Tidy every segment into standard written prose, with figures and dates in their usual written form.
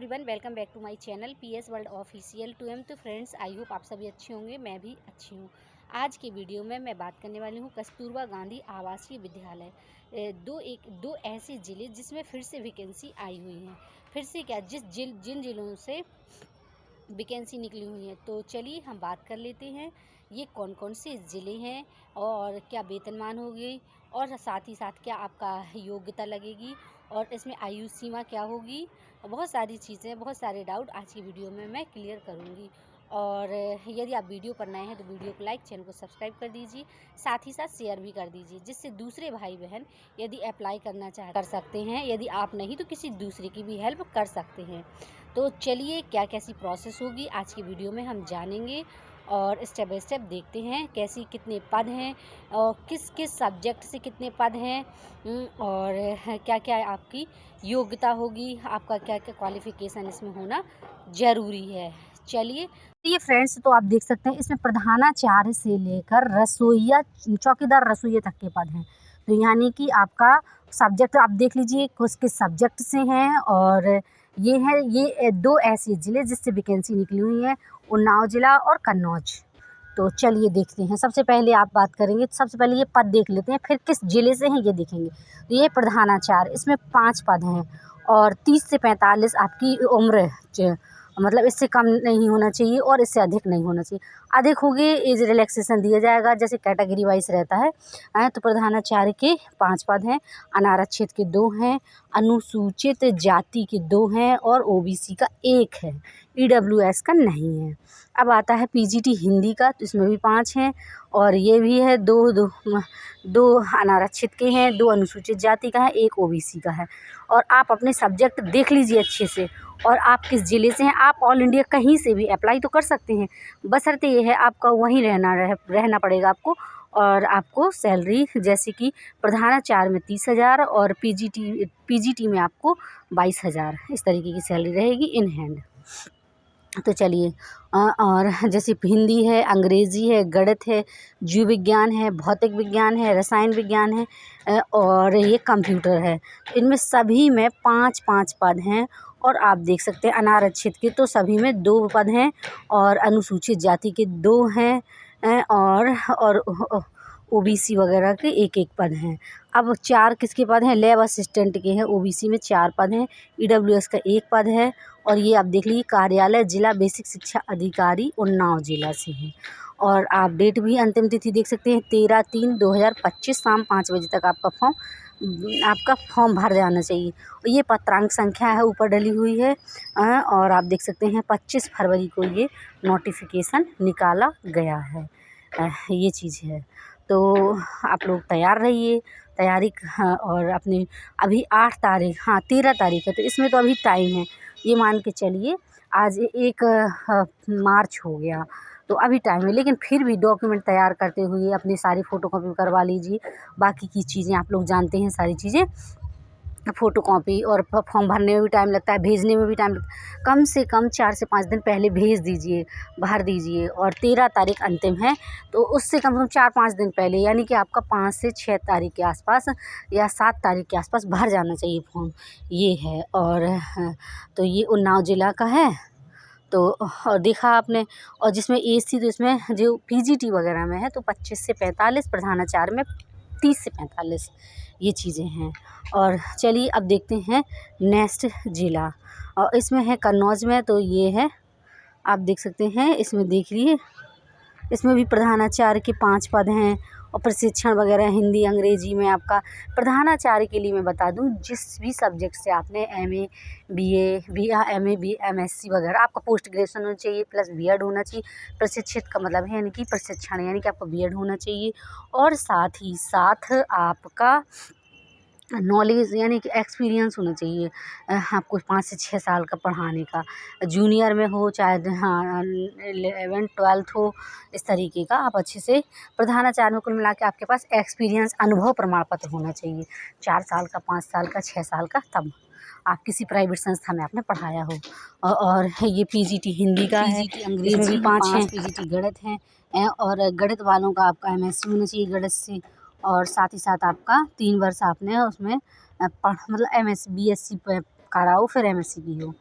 Everyone, welcome back to my channel PS world official 2M। तो friends, I hope आप सभी अच्छे होंगे, मैं भी अच्छी हूँ। आज के वीडियो में मैं बात करने वाली हूँ कस्तूरबा गांधी आवासीय विद्यालय। दो ऐसे ज़िले जिसमें फिर से वैकेंसी आई हुई हैं। फिर से क्या, जिन ज़िलों से वैकेंसी निकली हुई है, तो चलिए हम बात कर लेते हैं ये कौन कौन से ज़िले हैं और क्या वेतनमान होगी, और साथ ही साथ क्या आपका योग्यता लगेगी, और इसमें आयु सीमा क्या होगी। बहुत सारी चीज़ें, बहुत सारे डाउट आज की वीडियो में मैं क्लियर करूँगी। और यदि आप वीडियो पर नए हैं तो वीडियो को लाइक, चैनल को सब्सक्राइब कर दीजिए, साथ ही साथ शेयर भी कर दीजिए, जिससे दूसरे भाई बहन यदि अप्लाई करना चाह कर सकते हैं। यदि आप नहीं तो किसी दूसरे की भी हेल्प कर सकते हैं। तो चलिए, क्या कैसी प्रोसेस होगी आज की वीडियो में हम जानेंगे, और स्टेप बाय स्टेप देखते हैं कैसी कितने पद हैं और किस किस सब्जेक्ट से कितने पद हैं, और क्या क्या आपकी योग्यता होगी, आपका क्या क्या क्वालिफ़िकेशन इसमें होना ज़रूरी है। चलिए, ये फ्रेंड्स, तो आप देख सकते हैं इसमें प्रधानाचार्य से लेकर रसोइया, चौकीदार रसोइया तक के पद हैं। तो यानी कि आपका सब्जेक्ट आप देख लीजिए किस किस सब्जेक्ट से हैं। और ये दो ऐसे ज़िले जिससे वैकेंसी निकली हुई है, उन्नाव ज़िला और कन्नौज। तो चलिए देखते हैं। सबसे पहले आप बात करेंगे, सबसे पहले ये पद देख लेते हैं, फिर किस ज़िले से हैं ये देखेंगे। तो ये प्रधानाचार्य, इसमें 5 पद हैं और 30 से 45 आपकी उम्र मतलब इससे कम नहीं होना चाहिए और इससे अधिक नहीं होना चाहिए। अधिक होगी एज रिलैक्सेशन दिया जाएगा, जैसे कैटेगरी वाइज रहता है। तो प्रधानाचार्य के 5 पद हैं, अनारक्षित के 2 हैं, अनुसूचित जाति के 2 हैं और ओबीसी का 1 है, ईडब्ल्यूएस का नहीं है। अब आता है पीजीटी हिंदी का, तो इसमें भी 5 हैं और ये भी है, दो अनारक्षित के हैं, 2 अनुसूचित जाति का है, 1 ओबीसी का है। और आप अपने सब्जेक्ट देख लीजिए अच्छे से, और आप किस ज़िले से हैं। आप ऑल इंडिया कहीं से भी अप्लाई तो कर सकते हैं, बशर्ते ये है आपका वहीं रहना पड़ेगा आपको। और आपको सैलरी जैसे कि प्रधानाचार्य में 30,000 और पीजीटी में आपको 22,000, इस तरीके की सैलरी रहेगी इन हैंड। तो चलिए, और जैसे हिंदी है, अंग्रेज़ी है, गणित है, जीव विज्ञान है, भौतिक विज्ञान है, रसायन विज्ञान है, और ये कंप्यूटर है। इनमें सभी में 5-5 पद हैं। और आप देख सकते हैं अनारक्षित के तो सभी में 2 पद हैं और अनुसूचित जाति के 2 हैं, और ओबीसी वगैरह के 1-1 पद हैं। अब 4 किसके पद हैं? लैब असिस्टेंट के हैं। ओबीसी में 4 पद हैं, ईडब्ल्यूएस का 1 पद है। और ये आप देख लीजिए, कार्यालय जिला बेसिक शिक्षा अधिकारी उन्नाव जिला से है। और आप डेट भी, अंतिम तिथि देख सकते हैं 13/3/2025 शाम 5 बजे तक आपका फॉर्म भर जाना चाहिए। और ये पत्रांक संख्या है ऊपर डली हुई है। और आप देख सकते हैं 25 फरवरी को ये नोटिफिकेशन निकाला गया है। ये चीज़ है। तो आप लोग तैयार रहिए, हाँ, और अपने अभी 8 तारीख, हाँ 13 तारीख है, तो इसमें तो अभी टाइम है। ये मान के चलिए आज 1 मार्च हो गया, तो अभी टाइम है। लेकिन फिर भी डॉक्यूमेंट तैयार करते हुए अपनी सारी फ़ोटोकॉपी करवा लीजिए। बाकी की चीज़ें आप लोग जानते हैं, सारी चीज़ें, फ़ोटोकॉपी और फॉर्म भरने में भी टाइम लगता है, भेजने में भी टाइम लगता है। कम से कम 4 से 5 दिन पहले भेज दीजिए, भर दीजिए। और 13 तारीख अंतिम है, तो उससे कम से कम 4-5 दिन पहले, यानी कि आपका 5 से 6 तारीख के आसपास या 7 तारीख के आसपास भर जाना चाहिए फॉर्म, ये है। और तो ये उन्नाव ज़िला का है। तो और देखा आपने, और जिसमें एज थी तो इसमें जो पीजीटी वगैरह में है तो 25 से 45, प्रधानाचार्य में 30 से 45, ये चीज़ें हैं। और चलिए अब देखते हैं नेक्स्ट ज़िला, और इसमें है कन्नौज में। तो ये है, आप देख सकते हैं, इसमें देख लीजिए, इसमें भी प्रधानाचार्य के 5 पद हैं और प्रशिक्षण वगैरह हिंदी अंग्रेजी में। आपका प्रधानाचार्य के लिए मैं बता दूं, जिस भी सब्जेक्ट से आपने एमए, बीए, एमएससी वगैरह, आपका पोस्ट ग्रेजुएशन होना चाहिए प्लस बीएड होना चाहिए। प्रशिक्षित का मतलब है यानी कि प्रशिक्षण, यानी कि आपका बीएड होना चाहिए। और साथ ही साथ आपका नॉलेज यानी कि एक्सपीरियंस होना चाहिए, आपको 5 से 6 साल का पढ़ाने का। जूनियर में हो चाहे, हाँ 11th-12th हो, इस तरीके का आप अच्छे से। प्रधानाचार्य में कुल मिला के आपके पास एक्सपीरियंस, अनुभव प्रमाण पत्र होना चाहिए, 4 साल का, 5 साल का, 6 साल का, तब आप किसी प्राइवेट संस्था में आपने पढ़ाया हो। और ये पीजीटी हिंदी का है, इसमें भी 5 हैं, पीजीटी गणित हैं, और गणित वालों का आपका एमएससी होना चाहिए गणित से। और साथ ही साथ आपका 3 वर्ष आपने उसमें मतलब एमएससी बीएससी कराओ फिर MSc की हो।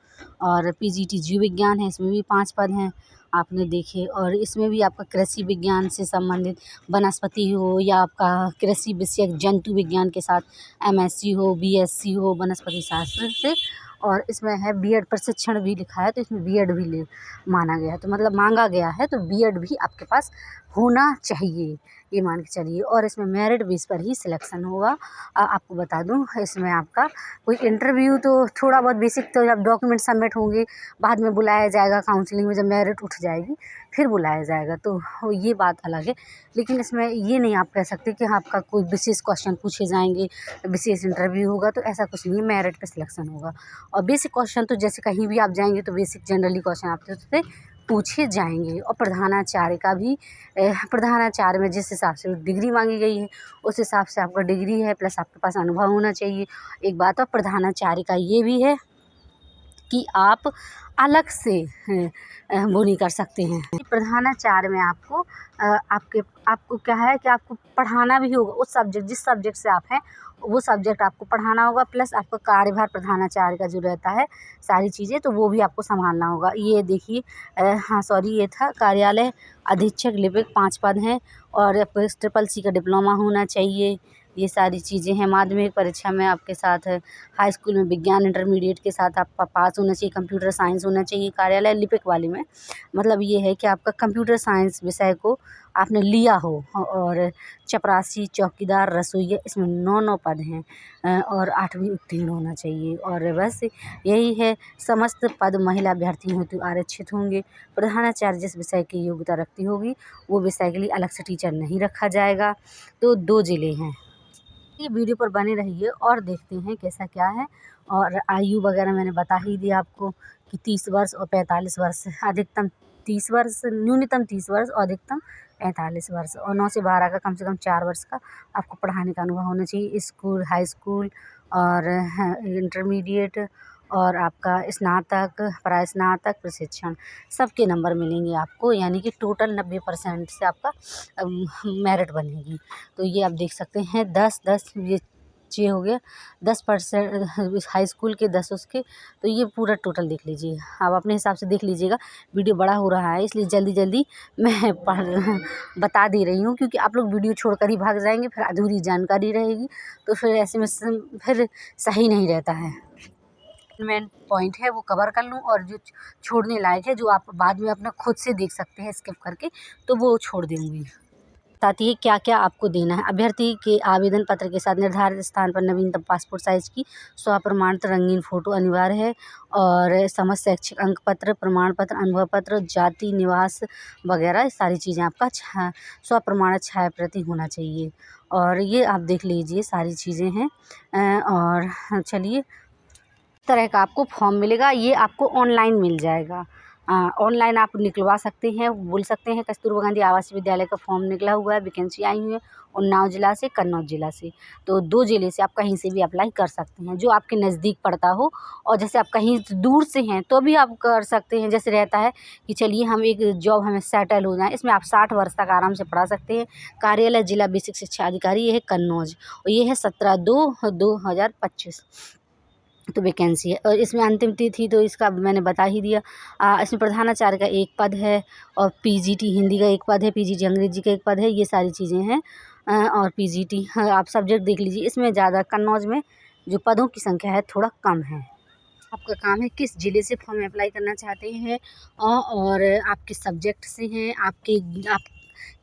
और PGT जीव विज्ञान है, इसमें भी 5 पद हैं आपने देखे। और इसमें भी आपका कृषि विज्ञान से संबंधित वनस्पति हो या आपका कृषि विषयक जंतु विज्ञान के साथ MSc हो, BSc हो वनस्पति शास्त्र से। और इसमें है B.Ed प्रशिक्षण भी लिखा है, तो इसमें B.Ed भी माना गया है, तो मतलब मांगा गया है, तो B.Ed भी आपके पास होना चाहिए, ये मान के चलिए। और इसमें मेरिट बेस पर ही सिलेक्शन होगा। आपको बता दूं, इसमें आपका कोई इंटरव्यू तो थोड़ा बहुत बेसिक, तो जब डॉक्यूमेंट सबमिट होंगे बाद में बुलाया जाएगा काउंसलिंग में, जब मेरिट उठ जाएगी फिर बुलाया जाएगा, तो ये बात अलग है। लेकिन इसमें ये नहीं आप कह सकते कि आपका कोई विशेष क्वेश्चन पूछे जाएंगे, विशेष इंटरव्यू होगा, तो ऐसा कुछ नहीं है, मेरिट पे सिलेक्शन होगा। और बेसिक क्वेश्चन तो जैसे कहीं भी आप जाएंगे तो बेसिक जनरली क्वेश्चन आपसे पूछे जाएंगे। और प्रधानाचार्य का भी, प्रधानाचार्य में जिस हिसाब से डिग्री मांगी गई है उस हिसाब से आपका डिग्री है, प्लस आपके पास अनुभव होना चाहिए। एक बात और प्रधानाचार्य का ये भी है कि आप अलग से वो नहीं कर सकते हैं। प्रधानाचार्य में आपको आपको क्या है कि आपको पढ़ाना भी होगा, उस सब्जेक्ट जिस सब्जेक्ट से आप हैं वो सब्जेक्ट आपको पढ़ाना होगा, प्लस आपका कार्यभार प्रधानाचार्य का जो रहता है सारी चीज़ें, तो वो भी आपको संभालना होगा। ये देखिए, हाँ सॉरी, ये था कार्यालय अधीक्षक लिपिक 5 पद हैं। और आपको SCC का डिप्लोमा होना चाहिए, ये सारी चीज़ें हैं। माध्यमिक परीक्षा में आपके साथ हाई स्कूल में विज्ञान इंटरमीडिएट के साथ आपका पास होना चाहिए, कंप्यूटर साइंस होना चाहिए। कार्यालय लिपिक वाले में मतलब ये है कि आपका कंप्यूटर साइंस विषय को आपने लिया हो। और चपरासी, चौकीदार, रसोइया, इसमें 9 पद हैं। और 8वीं उत्तीर्ण होना चाहिए। और बस यही है, समस्त पद महिला अभ्यर्थी हेतु आरक्षित होंगे। प्रधानाचार्य जिस विषय की योग्यता रखती होगी वो विषय के लिए अलग से टीचर नहीं रखा जाएगा। तो 2 जिले हैं। ये वीडियो पर बने रहिए और देखते हैं कैसा क्या है। और आयु वगैरह मैंने बता ही दिया आपको कि 30 वर्ष और 45 वर्ष, अधिकतम 30 वर्ष, न्यूनतम 30 वर्ष और अधिकतम 45 वर्ष। और 9 से 12 का कम से कम 4 वर्ष का आपको पढ़ाने का अनुभव होना चाहिए। स्कूल, हाई स्कूल और इंटरमीडिएट और आपका स्नातक, परास्नातक प्रशिक्षण, सबके नंबर मिलेंगे आपको, यानी कि टोटल 90% से आपका मेरिट बनेगी। तो ये आप देख सकते हैं 10-10 ये हो गया, 10% हाई स्कूल के, 10 उसके, तो ये पूरा टोटल देख लीजिए। आप अपने हिसाब से देख लीजिएगा। वीडियो बड़ा हो रहा है इसलिए जल्दी जल्दी मैं बता दे रही हूँ, क्योंकि आप लोग वीडियो छोड़कर ही भाग जाएंगे, फिर अधूरी जानकारी रहेगी, तो फिर ऐसे में फिर सही नहीं रहता है। मेन पॉइंट है वो कवर कर लूँ, और जो छोड़ने लायक है, जो आप बाद में अपना खुद से देख सकते हैं स्किप करके, तो वो छोड़ दूँगी। बताती है क्या क्या आपको देना है। अभ्यर्थी के आवेदन पत्र के साथ निर्धारित स्थान पर नवीनतम पासपोर्ट साइज की स्वप्रमाणित रंगीन फ़ोटो अनिवार्य है। और समस्त शैक्षिक अंक पत्र, प्रमाण पत्र, अनुभव पत्र, जाति, निवास वगैरह सारी चीज़ें आपका स्वप्रमाणित छाया प्रति होना चाहिए। और ये आप देख लीजिए सारी चीज़ें हैं। और चलिए, तरह का आपको फॉर्म मिलेगा, ये आपको ऑनलाइन मिल जाएगा। ऑनलाइन आप निकलवा सकते हैं, बोल सकते हैं कस्तूरबा गांधी आवासीय विद्यालय का फॉर्म निकला हुआ है, वैकेंसी आई हुई है उन्नाव जिला से, कन्नौज जिला से। तो 2 जिले से आप कहीं से भी अप्लाई कर सकते हैं, जो आपके नज़दीक पड़ता हो। और जैसे आप कहीं दूर से हैं तो भी आप कर सकते हैं। जैसे रहता है कि चलिए हम एक जॉब हमें सेटल हो जाए, इसमें आप 60 वर्ष तक आराम से पढ़ा सकते हैं। कार्यालय जिला बेसिक शिक्षा अधिकारी, ये है कन्नौज, और ये है 17/2/2025 तो वैकेंसी है। और इसमें अंतिम तिथि तो इसका मैंने बता ही दिया। इसमें प्रधानाचार्य का 1 पद है, और PGT हिंदी का 1 पद है, PGT अंग्रेजी का 1 पद है, ये सारी चीज़ें हैं। और PGT, आप सब्जेक्ट देख लीजिए, इसमें ज़्यादा कन्नौज में जो पदों की संख्या है थोड़ा कम है। आपका काम है किस ज़िले से फॉर्म अप्लाई करना चाहते हैं, और आप किस सब्जेक्ट से हैं, आप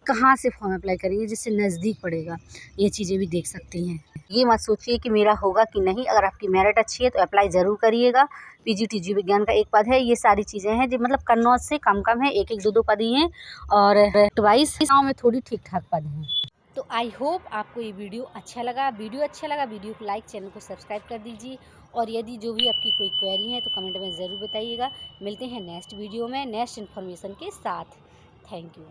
कहाँ से फॉर्म अप्लाई करेंगे जिससे नज़दीक पड़ेगा, ये चीज़ें भी देख सकती हैं। ये मत सोचिए कि मेरा होगा कि नहीं, अगर आपकी मेरिट अच्छी है तो अप्लाई ज़रूर करिएगा। PGT जीव विज्ञान का 1 पद है, ये सारी चीज़ें हैं जो मतलब कन्नौज से कम है, 1-1, 2-2 पद ही हैं। और 22 गाँव में थोड़ी ठीक-ठाक पद हैं। तो आई होप आपको ये वीडियो अच्छा लगा। वीडियो को लाइक, चैनल को सब्सक्राइब कर दीजिए। और यदि जो भी आपकी कोई क्वेरी है तो कमेंट में ज़रूर बताइएगा। मिलते हैं नेक्स्ट वीडियो में नेक्स्ट इन्फॉर्मेशन के साथ। Thank you.